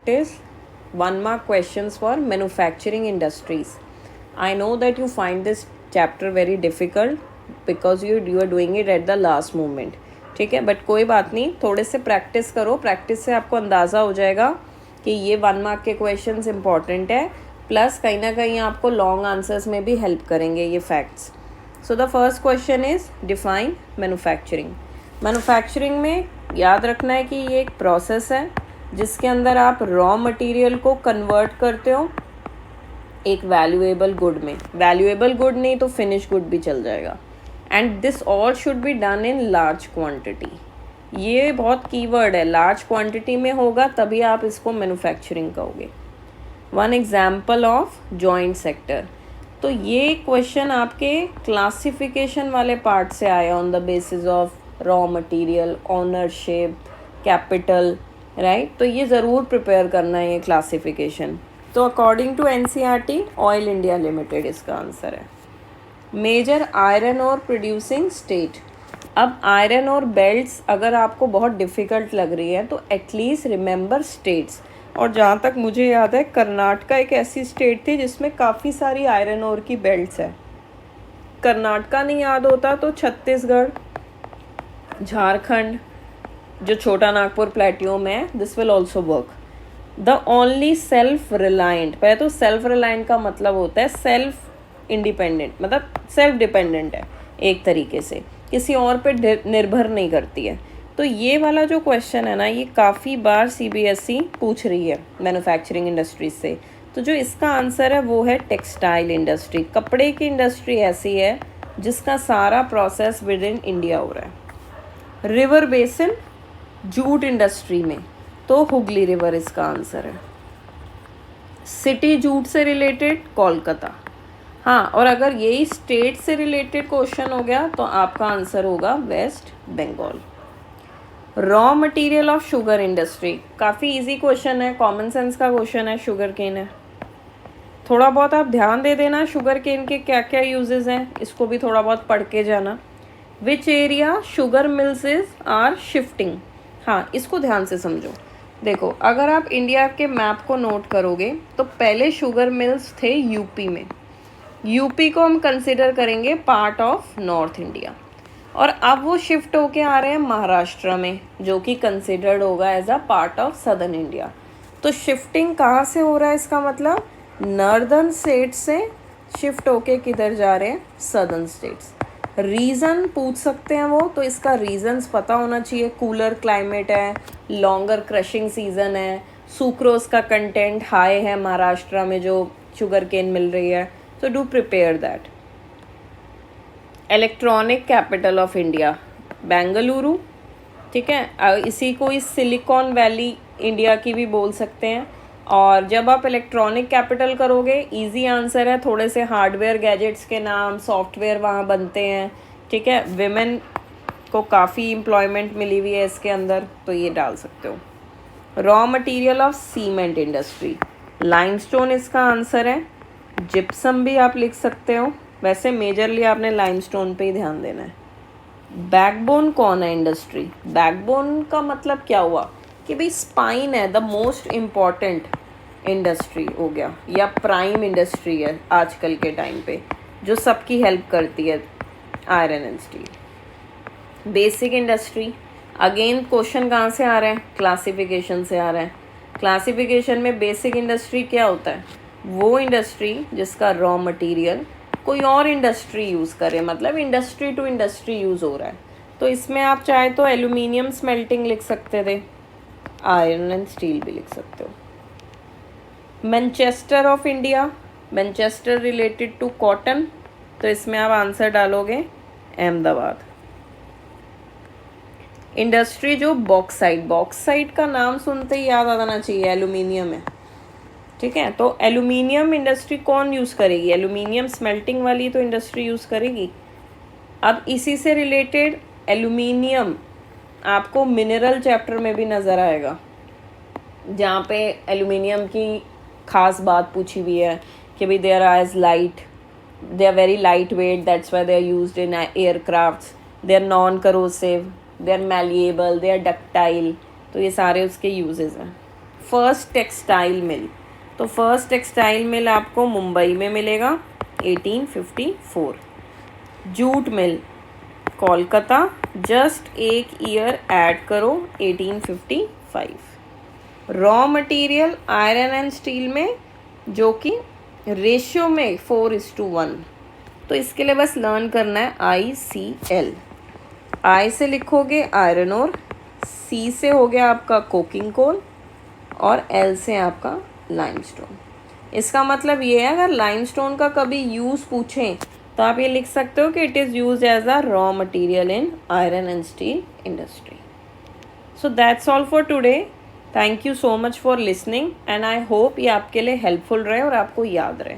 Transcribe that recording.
practice 1 mark questions for manufacturing industries. I know that you find this chapter very difficult because you are doing it at the last moment. ठीक है, but कोई बात नहीं, थोड़े से practice करो. Practice से आपको अंदाज़ा हो जाएगा कि ये 1 mark के क्वेश्चंस इंपॉर्टेंट है, प्लस कहीं ना कहीं आपको लॉन्ग आंसर्स में भी हेल्प करेंगे ये facts. So the first question is define manufacturing. Manufacturing में याद रखना है कि ये एक प्रोसेस है जिसके अंदर आप रॉ मटेरियल को कन्वर्ट करते हो एक वैल्यूएबल गुड में. वैल्यूएबल गुड नहीं तो फिनिश गुड भी चल जाएगा. And this all should be done in large quantity. ये बहुत कीवर्ड है, लार्ज क्वांटिटी में होगा तभी आप इसको मैन्युफैक्चरिंग कहोगे. One example of joint sector. तो ये क्वेश्चन आपके क्लासिफिकेशन वाले पार्ट से आया on the basis of raw material, ownership, capital, right. तो ये ज़रूर प्रिपेयर करना है ये क्लासिफिकेशन. तो according to NCERT oil India limited इसका आंसर है. Major iron ore producing state. अब आयरन और बेल्ट्स अगर आपको बहुत डिफ़िकल्ट लग रही है तो एटलीस्ट रिमेंबर स्टेट्स. और जहाँ तक मुझे याद है कर्नाटका एक ऐसी स्टेट थी जिसमें काफ़ी सारी आयरन और की बेल्ट्स है. कर्नाटका नहीं याद होता तो छत्तीसगढ़, झारखंड, जो छोटा नागपुर प्लेटियो में है, this will also work. The only self reliant. पहले तो सेल्फ रिलायंट का मतलब होता है सेल्फ इंडिपेंडेंट, मतलब सेल्फ डिपेंडेंट है एक तरीके से, किसी और पे निर्भर नहीं करती है. तो ये वाला जो क्वेश्चन है ना, ये काफ़ी बार सीबीएसई पूछ रही है मैन्युफैक्चरिंग इंडस्ट्रीज से. तो जो इसका आंसर है वो है टेक्सटाइल इंडस्ट्री. कपड़े की इंडस्ट्री ऐसी है जिसका सारा प्रोसेस विद इन इंडिया हो रहा है. रिवर बेसिन जूट इंडस्ट्री में तो हुगली रिवर इसका आंसर है. सिटी जूट से रिलेटेड कोलकाता. हाँ, और अगर यही स्टेट से रिलेटेड क्वेश्चन हो गया तो आपका आंसर होगा West Bengal. Raw material of sugar industry. काफ़ी इजी क्वेश्चन है, कॉमन सेंस का क्वेश्चन है. शुगर केन है, थोड़ा बहुत आप ध्यान दे देना शुगर केन के क्या क्या यूजेस हैं, इसको भी थोड़ा बहुत पढ़ के जाना. Which area sugar mills is are shifting. हाँ, इसको ध्यान से समझो. देखो, अगर आप इंडिया के मैप को नोट करोगे तो पहले शुगर मिल्स थे यूपी में. यूपी को हम कंसिडर करेंगे पार्ट ऑफ नॉर्थ इंडिया, और अब वो शिफ्ट होके आ रहे हैं महाराष्ट्र में, जो कि कंसिडर्ड होगा as a part of southern India. तो शिफ्टिंग कहाँ से हो रहा है, इसका मतलब नॉर्दर्न स्टेट से शिफ्ट होके किधर जा रहे हैं, सदर्न स्टेट्स. रीज़न पूछ सकते हैं वो, तो इसका रीज़न्स पता होना चाहिए. कूलर क्लाइमेट है, लॉन्गर क्रशिंग सीज़न है, सुक्रोज का कंटेंट हाई है महाराष्ट्र में जो शुगर केन मिल रही है. तो do prepare that. Electronic capital of India Bengaluru. ठीक है, इसी को इस सिलिकॉन वैली इंडिया की भी बोल सकते हैं. और जब आप इलेक्ट्रॉनिक कैपिटल करोगे, इजी आंसर है, थोड़े से हार्डवेयर गैजेट्स के नाम, सॉफ्टवेयर वहाँ बनते हैं. ठीक है, विमेन को काफ़ी एम्प्लॉयमेंट मिली हुई है इसके अंदर, तो ये डाल सकते हो. Raw material of cement industry limestone इसका आंसर है. जिप्सम भी आप लिख सकते हो, वैसे मेजरली आपने लाइमस्टोन पे ही ध्यान देना है. बैकबोन कौन है इंडस्ट्री. बैकबोन का मतलब क्या हुआ कि भाई स्पाइन है, द मोस्ट इम्पॉर्टेंट इंडस्ट्री हो गया, या प्राइम इंडस्ट्री है आजकल के टाइम पे, जो सबकी हेल्प करती है, iron and steel. Basic industry, again question कहाँ से आ रहे हैं, क्लासिफिकेशन से आ रहे हैं. क्लासिफिकेशन में बेसिक इंडस्ट्री क्या होता है, वो इंडस्ट्री जिसका रॉ मटेरियल कोई और इंडस्ट्री यूज़ करे, मतलब इंडस्ट्री टू इंडस्ट्री यूज़ हो रहा है. तो इसमें आप चाहे तो एल्यूमिनियम स्मेल्टिंग लिख सकते थे, आयरन एंड स्टील भी लिख सकते हो. Manchester of India, Manchester related to cotton, तो इसमें आप आंसर डालोगे अहमदाबाद. इंडस्ट्री जो बॉक्साइट, बॉक्साइट का नाम सुनते ही याद आ जाना चाहिए, एल्यूमिनियम है. ठीक है, तो एल्यूमिनियम इंडस्ट्री कौन यूज़ करेगी, एल्यूमिनियम स्मेल्टिंग वाली तो इंडस्ट्री यूज़ करेगी. अब इसी से रिलेटेड एल्यूमिनियम आपको मिनरल चैप्टर में भी नज़र आएगा, जहाँ पे एल्यूमिनियम की ख़ास बात पूछी हुई है कि भाई they are as light, they are very light weight, that's why they are used in aircrafts, they are non corrosive, they are malleable, they are ductile. तो ये सारे उसके यूजेस हैं. फर्स्ट टेक्सटाइल मिल, तो फर्स्ट टेक्सटाइल मिल आपको मुंबई में मिलेगा 1854। Jute mill Kolkata, just एक ईयर ऐड करो 1855। Raw material iron and steel में जो कि रेशियो में 4:1, तो इसके लिए बस लर्न करना है ICL। आई से लिखोगे आयरन ओर, सी से हो गया आपका कोकिंग कोल और एल से आपका लाइमस्टोन। इसका मतलब ये है अगर लाइमस्टोन का कभी यूज़ पूछें तो आप ये लिख सकते हो कि it is use as a raw material in iron and steel industry. So that's all for today. Thank you so much for listening and I hope ये आपके लिए हेल्पफुल रहे और आपको याद रहे।